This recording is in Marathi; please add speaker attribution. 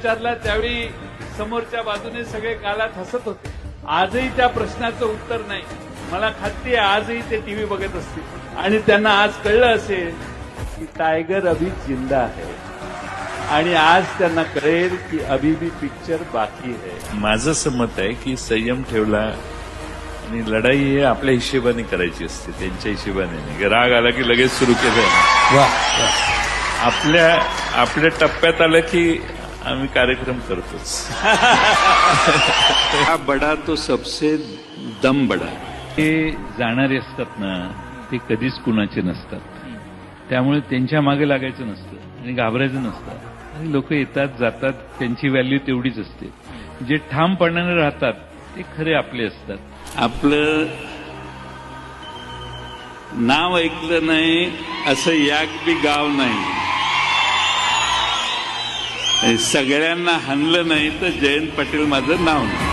Speaker 1: विचारला त्यावेळी समोरच्या बाजूने सगळे गालात हसत होते. आजही त्या प्रश्नाचं उत्तर नाही. मला खात्री आहे आजही ते टीव्ही बघत असतील आणि त्यांना आज कळलं असेल की टायगर अभी जिंदा है आणि आज त्यांना कळेल की अभी भी पिक्चर बाकी है.
Speaker 2: माझं असं मत आहे की संयम ठेवला आणि लढाई हे आपल्या हिशेबाने करायची असते, त्यांच्या हिशेबाने नाही. राग आला की लगेच सुरू केलं. आपल्या टप्प्यात आलं की आम्ही कार्यक्रम करतोच.
Speaker 3: हा बडा तो सबसे दम बडा.
Speaker 1: ते जाणारे असतात ना ते कधीच कुणाचे नसतात. त्यामुळे त्यांच्या मागे लागायचं नसतं आणि घाबरायचं नसतं. आणि लोक येतात जातात, त्यांची व्हॅल्यू तेवढीच असते. जे ठामपणाने राहतात ते खरे आपले असतात.
Speaker 3: आपलं नाव ऐकलं नाही असं याक बी गाव नाही. सगळ्यांना हाणलं नाही तर जयंत पाटील माझं नाव नाही.